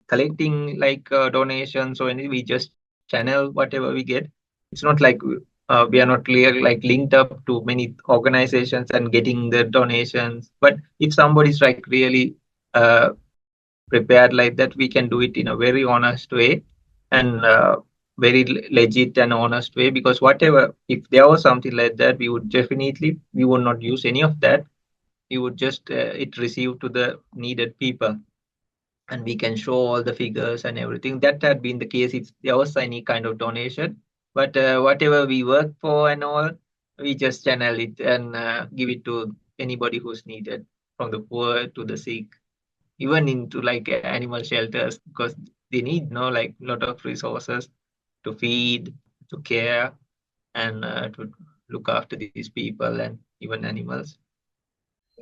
Speaker 2: collecting like donations or anything. We just channel whatever we get. It's not like we are not clear like linked up to many organizations and getting the donations. But if somebody's like really uh, prepared like that, we can do it in a very honest way and very legit and honest way. Because whatever, if there was something like that, we would definitely we would not use any of that. We would just it receive to the needed people, and we can show all the figures and everything. That had been the case if there was any kind of donation. But whatever we work for and all, we just channel it and give it to anybody who's needed, from the poor to the sick, even into like animal shelters, because they need like a lot of resources to feed, to care, and to look after these people and even animals.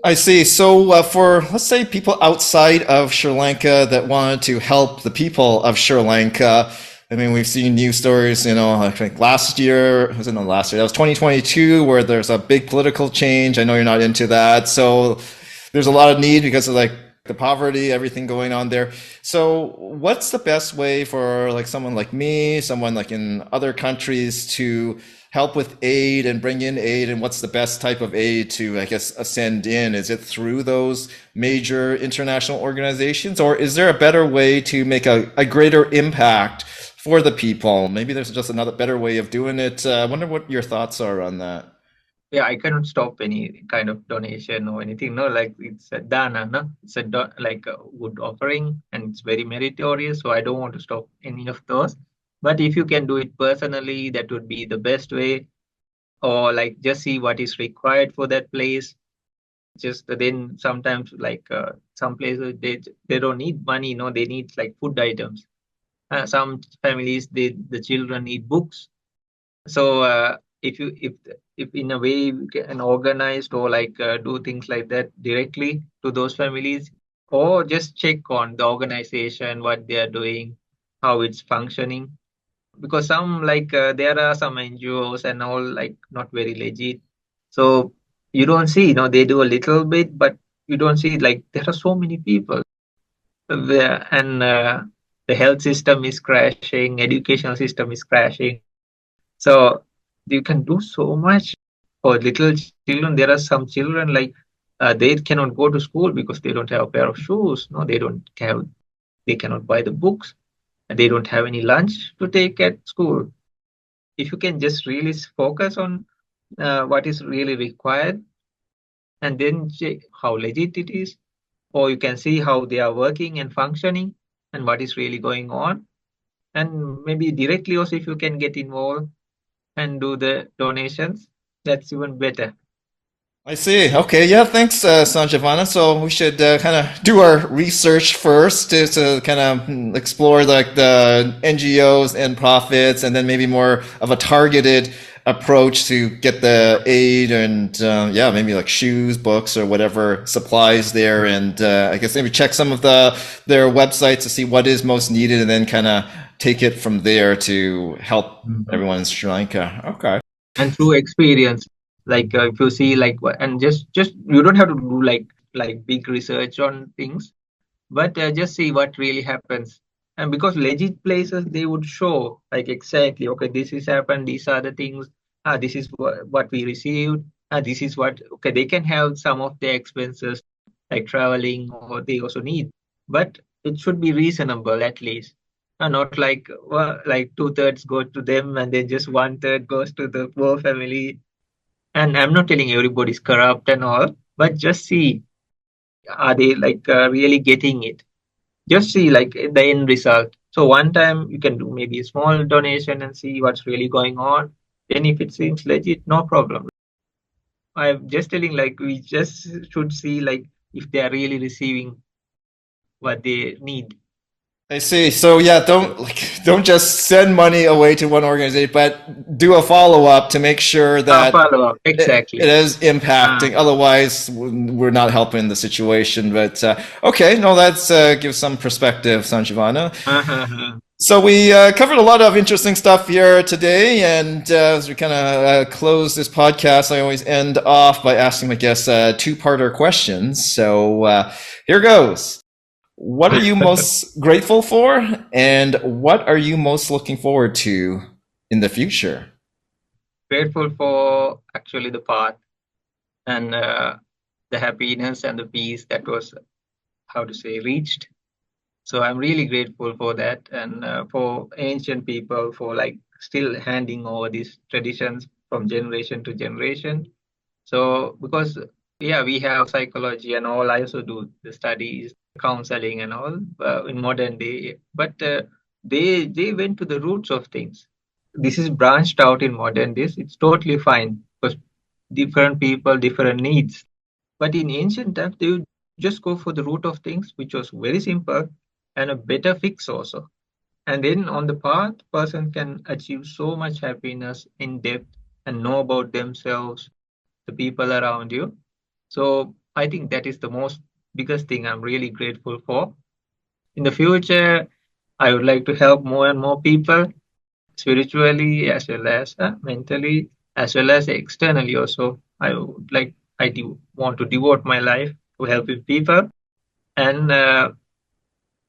Speaker 1: I see. So, for let's say people outside of Sri Lanka that wanted to help the people of Sri Lanka, I mean, we've seen news stories. I think last year was it not last year? That was 2022, where there's a big political change. I know you're not into that, so there's a lot of need because of like the poverty, everything going on there. So, what's the best way for like someone like me, someone like in other countries to help with aid and bring in aid, and what's the best type of aid to, I guess, send in? Is it through those major international organizations, or is there a better way to make a greater impact for the people? Maybe there's just another better way of doing it. I wonder what your thoughts are on that.
Speaker 2: Yeah, I cannot stop any kind of donation or anything. No, like it's a dana, no, it's a like a good offering, and it's very meritorious. So I don't want to stop any of those. But if you can do it personally, that would be the best way. Or like just see what is required for that place. Just then sometimes like some places they don't need money, no, they need like food items. Some families the children need books. So if in a way we can organize or like do things like that directly to those families, or just check on the organization what they are doing, how it's functioning. Because some like there are some NGOs and all like not very legit. So you don't see, they do a little bit, but you don't see like there are so many people there, and the health system is crashing, educational system is crashing. So you can do so much for little children. There are some children like they cannot go to school because they don't have a pair of shoes. No, they cannot buy the books. And they don't have any lunch to take at school. If you can just really focus on what is really required, and then check how legit it is, or you can see how they are working and functioning and what is really going on. And maybe directly also, if you can get involved and do the donations, that's even better.
Speaker 1: I see. Okay, yeah, thanks, Sanjivana. So we should kind of do our research first to kind of explore like the NGOs and profits, and then maybe more of a targeted approach to get the aid and yeah, maybe like shoes, books, or whatever supplies there, and I guess maybe check some of their websites to see what is most needed, and then kind of take it from there to help
Speaker 2: Mhm.
Speaker 1: everyone in Sri Lanka. Okay.
Speaker 2: And through experience, like if you see like and just you don't have to do like big research on things, but just see what really happens. And because legit places, they would show like exactly, okay, this is happened, these are the things, this is what we received, this is what, okay, they can have some of their expenses like traveling, or they also need, but it should be reasonable at least. Not like like two-thirds go to them and then just one-third goes to the poor family. And I'm not telling everybody's corrupt and all, but just see, are they like really getting it? Just see like the end result. So one time you can do maybe a small donation and see what's really going on. Then if it seems legit, no problem. I'm just telling like we just should see like if they are really receiving what they need.
Speaker 1: I see. So yeah,
Speaker 2: So
Speaker 1: don't just send money away to one organization, but do a follow up to make sure that
Speaker 2: follow up
Speaker 1: it
Speaker 2: exactly.
Speaker 1: is
Speaker 2: Uh,
Speaker 1: impacting. Otherwise, we're not helping the situation. But okay, no, that's gives some perspective, Sanjivana.
Speaker 2: uh,
Speaker 1: So we covered a lot of interesting stuff here today, and as we kind of close this podcast, I always end off by asking my guests two-parter questions. So here goes. What are you most grateful for, and what are you most looking forward to in the future?
Speaker 2: Grateful for actually the path and the happiness and the peace that was, how to say, reached. So I'm really grateful for that, and for ancient people for like still handing over these traditions from generation to generation. So because yeah, we have psychology and all. I also do the studies, counseling and all in modern day, but they went to the roots of things. This is branched out in modern days. It's totally fine because different people, different needs. But in ancient times, they would just go for the root of things, which was very simple and a better fix also. And then on the path, person can achieve so much happiness in depth and know about themselves, the people around you. So I think that is the most biggest thing I'm really grateful for. In the future, I would like to help more and more people spiritually as well as mentally as well as externally also. I do want to devote my life to helping people and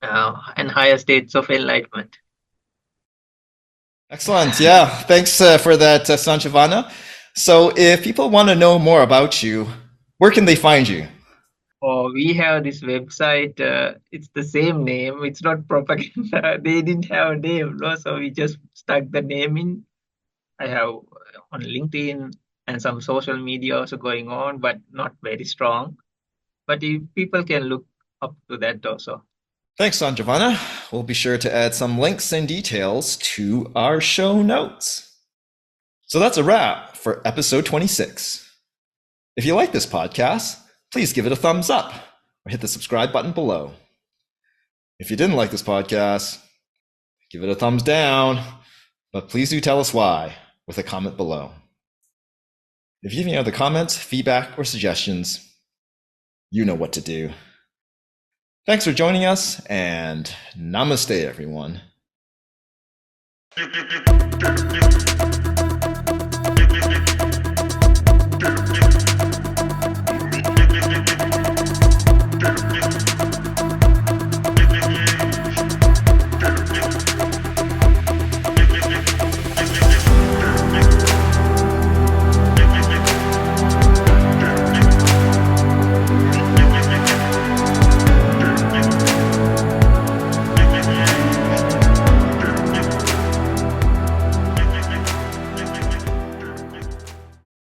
Speaker 2: higher states of enlightenment.
Speaker 1: Excellent. Yeah. Thanks for that, Sanjivana. So, if people want to know more about you, where can they find you?
Speaker 2: Or we have this website. It's the same name. It's not propaganda. They didn't have a name, no? So we just stuck the name in. I have on LinkedIn and some social media also going on, but not very strong. But if people can look up to that also.
Speaker 1: Thanks, Sanjivana. We'll be sure to add some links and details to our show notes. So that's a wrap for episode 26. If you like this podcast, please give it a thumbs up or hit the subscribe button below. If you didn't like this podcast, give it a thumbs down, but please do tell us why with a comment below. If you have any other comments, feedback, or suggestions, you know what to do. Thanks for joining us, and namaste, everyone.